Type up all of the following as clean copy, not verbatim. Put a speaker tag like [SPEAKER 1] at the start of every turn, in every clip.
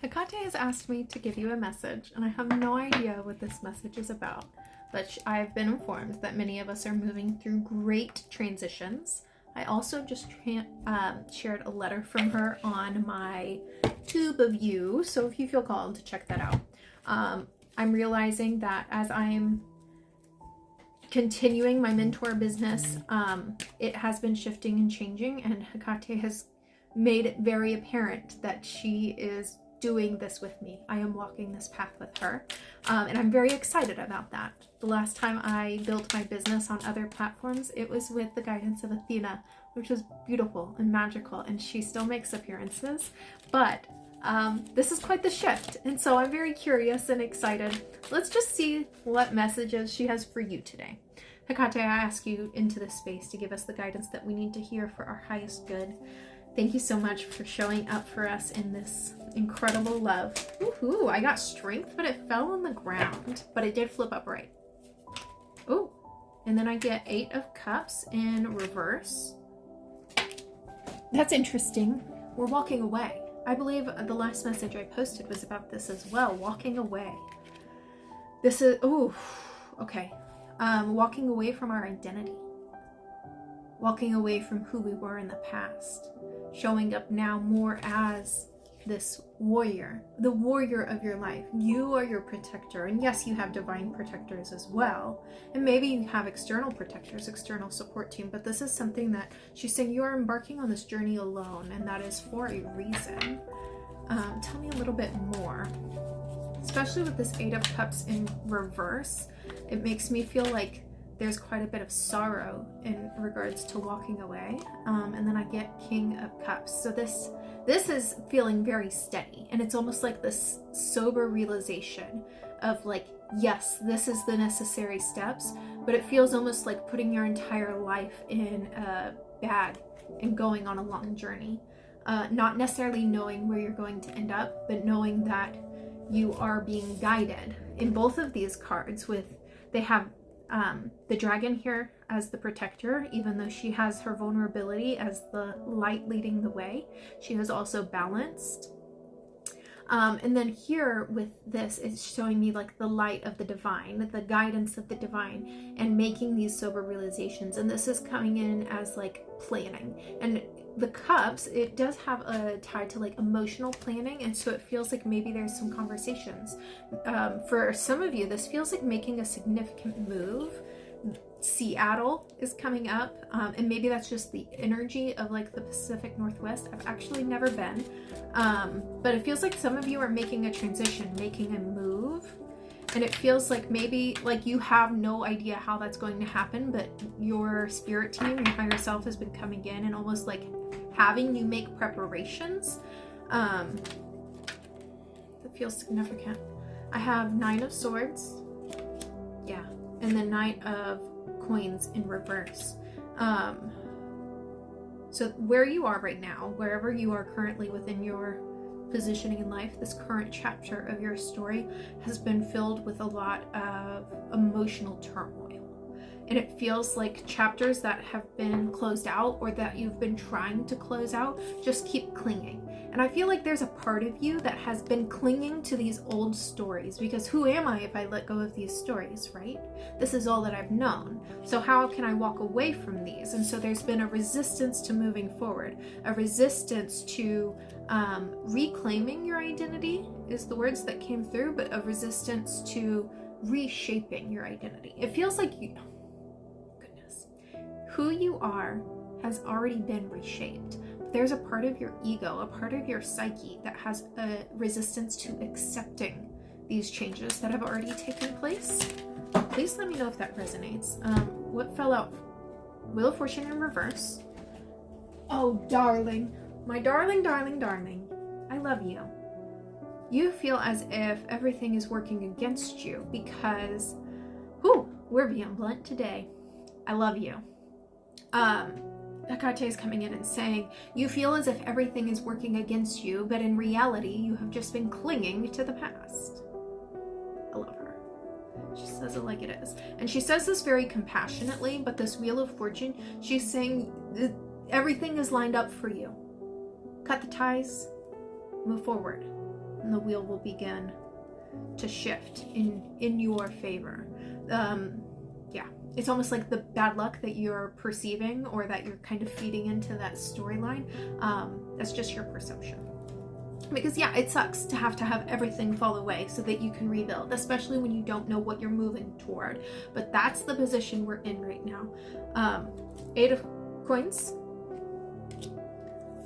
[SPEAKER 1] Hecate has asked me to give you a message, and I have no idea what this message is about, but I've been informed that many of us are moving through great transitions. I also just shared a letter from her on my tube of you, so if you feel called to check that out. I'm realizing that as I'm continuing my mentor business, it has been shifting and changing, and Hecate has made it very apparent that she is doing this with me. I am walking this path with her, and I'm very excited about that. The last time I built my business on other platforms, it was with the guidance of Athena, which was beautiful and magical, and she still makes appearances, but this is quite the shift, and so I'm very curious and excited. Let's just see what messages she has for you today. Hecate, I ask you into this space to give us the guidance that we need to hear for our highest good. Thank you so much for showing up for us in this incredible love. Woohoo! I got strength, but it fell on the ground, but it did flip upright. Oh, and then I get 8 of Cups in reverse. That's interesting. We're walking away. I believe the last message I posted was about this as well, walking away. This is, oh, okay. Walking away from our identity. Walking away from who we were in the past. Showing up now more as this warrior, the warrior of your life. You are your protector, and yes, you have divine protectors as well, and maybe you have external protectors, external support team, but this is something that she's saying you are embarking on this journey alone, and that is for a reason. Tell me a little bit more, especially with this 8 of Cups in reverse. It makes me feel like there's quite a bit of sorrow in regards to walking away, and then I get King of Cups. So this is feeling very steady, and it's almost like this sober realization of like, yes, this is the necessary steps, but it feels almost like putting your entire life in a bag and going on a long journey, not necessarily knowing where you're going to end up, but knowing that you are being guided. In both of these cards, they have the dragon here as the protector, even though she has her vulnerability as the light leading the way. She is also balanced. And then here with this, it's showing me like the light of the divine, the guidance of the divine, and making these sober realizations. And this is coming in as like planning. And the Cups, it does have a tie to like emotional planning, and so it feels like maybe there's some conversations. For some of you, this feels like making a significant move. Seattle is coming up, and maybe that's just the energy of like the Pacific Northwest. I've actually never been, but it feels like some of you are making a transition, making a move, and it feels like maybe like you have no idea how that's going to happen, but your spirit team, your higher self, has been coming in and almost like having you make preparations. That feels significant. I have 9 of Swords, yeah, and the Knight of Coins in reverse. So where you are right now, wherever you are currently within your positioning in life, this current chapter of your story has been filled with a lot of emotional turmoil. And it feels like chapters that have been closed out or that you've been trying to close out just keep clinging. And I feel like there's a part of you that has been clinging to these old stories, because who am I if I let go of these stories, right? This is all that I've known. So how can I walk away from these? And so there's been a resistance to moving forward, a resistance to reclaiming your identity is the words that came through, but a resistance to reshaping your identity. It feels like who you are has already been reshaped. But there's a part of your ego, a part of your psyche that has a resistance to accepting these changes that have already taken place. Please let me know if that resonates. What fell out? Wheel of Fortune in reverse. Oh, darling. My darling, darling, darling. I love you. You feel as if everything is working against you because, we're being blunt today. I love you. Hecate is coming in and saying, you feel as if everything is working against you, but in reality, you have just been clinging to the past. I love her. She says it like it is. And she says this very compassionately, but this Wheel of Fortune, she's saying everything is lined up for you. Cut the ties, move forward. and the wheel will begin to shift in your favor. Yeah, it's almost like the bad luck that you're perceiving or that you're kind of feeding into that storyline. That's just your perception. Because yeah, it sucks to have everything fall away so that you can rebuild, especially when you don't know what you're moving toward. But that's the position we're in right now. 8 of coins.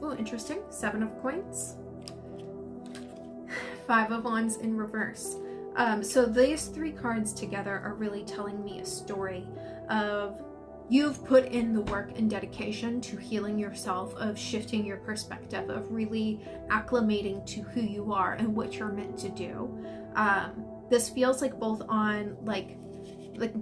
[SPEAKER 1] Oh, interesting. 7 of coins. 5 of wands in reverse. So these 3 cards together are really telling me a story of you've put in the work and dedication to healing yourself, of shifting your perspective, of really acclimating to who you are and what you're meant to do. This feels like both on like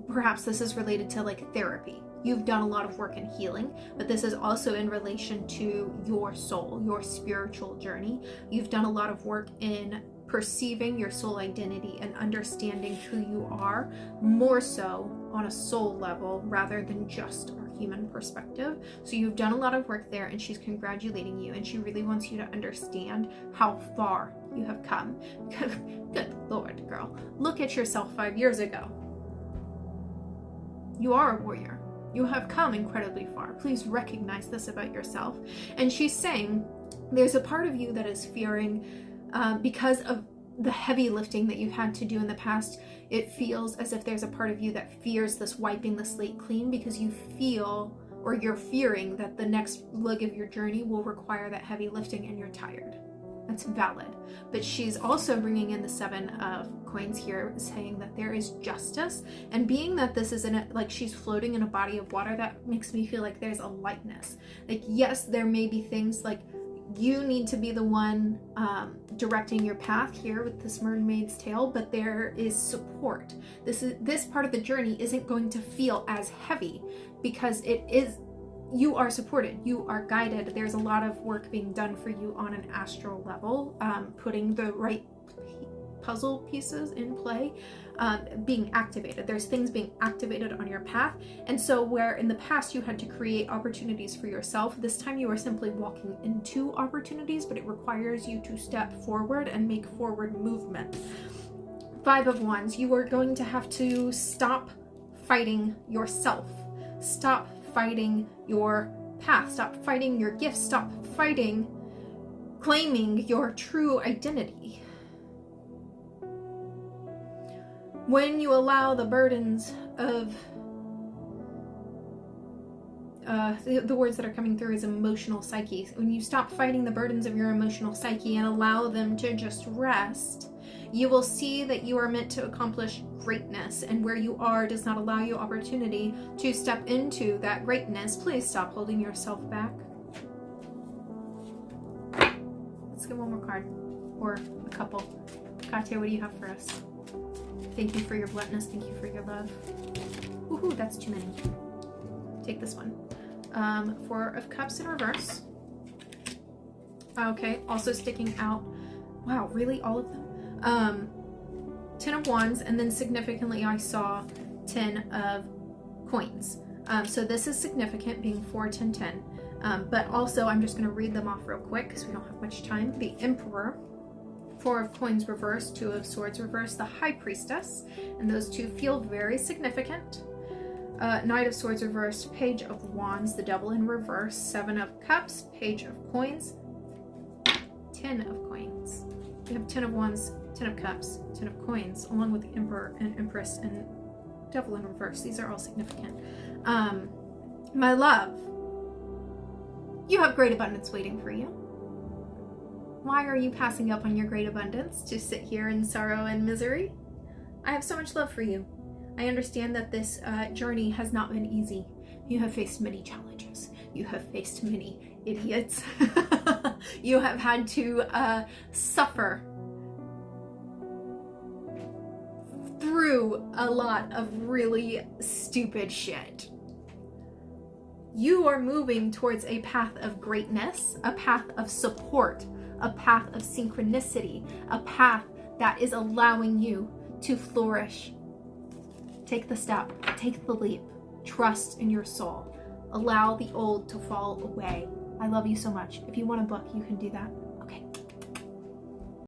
[SPEAKER 1] perhaps this is related to like therapy. You've done a lot of work in healing, but this is also in relation to your soul, your spiritual journey. You've done a lot of work in perceiving your soul identity and understanding who you are, more so on a soul level rather than just a human perspective. So you've done a lot of work there, and she's congratulating you, and she really wants you to understand how far you have come. Good Lord, girl, look at yourself 5 years ago. You are a warrior. You have come incredibly far. Please recognize this about yourself. And she's saying there's a part of you that is fearing because of the heavy lifting that you've had to do in the past. It feels as if there's a part of you that fears this wiping the slate clean, because you feel, or you're fearing, that the next leg of your journey will require that heavy lifting and you're tired. That's valid. But she's also bringing in the 7 of coins here, saying that there is justice. And being that this isn't like she's floating in a body of water, that makes me feel like there's a lightness. Like, yes, there may be things like you need to be the one directing your path here with this mermaid's tail, but there is support. This part of the journey isn't going to feel as heavy because you are supported, you are guided. There's a lot of work being done for you on an astral level, putting the right puzzle pieces in play, being activated. There's things being activated on your path. And so where in the past you had to create opportunities for yourself, this time you are simply walking into opportunities, but it requires you to step forward and make forward movement. 5 of wands, you are going to have to stop fighting yourself. Stop fighting your path. Stop fighting your gifts. Stop fighting claiming your true identity. When you allow the burdens of the words that are coming through is emotional psyche. When you stop fighting the burdens of your emotional psyche and allow them to just rest, you will see that you are meant to accomplish greatness, and where you are does not allow you opportunity to step into that greatness. Please stop holding yourself back. Let's get one more card, or a couple. Hecate, what do you have for us? Thank you for your bluntness. Thank you for your love. Woohoo, that's too many. Take this one. 4 of Cups in reverse. Okay, also sticking out. Wow, really? All of them? 10 of Wands, and then significantly I saw 10 of Coins. So this is significant, being 4, 10, 10. But also, I'm just going to read them off real quick because we don't have much time. The Emperor, 4 of Coins reverse, 2 of Swords reverse, the High Priestess, and those two feel very significant. Knight of Swords reverse, Page of Wands, the Devil in reverse, 7 of Cups, Page of Coins, 10 of Coins. We have 10 of Wands, 10 of Cups, 10 of Coins, along with the Emperor and Empress and Devil in reverse. These are all significant. My love, you have great abundance waiting for you. Why are you passing up on your great abundance to sit here in sorrow and misery? I have so much love for you. I understand that this journey has not been easy. You have faced many challenges. You have faced many idiots. You have had to suffer through a lot of really stupid shit. You are moving towards a path of greatness, a path of support, a path of synchronicity, a path that is allowing you to flourish. Take the step, take the leap, trust in your soul. Allow the old to fall away. I love you so much. If you want a book, you can do that.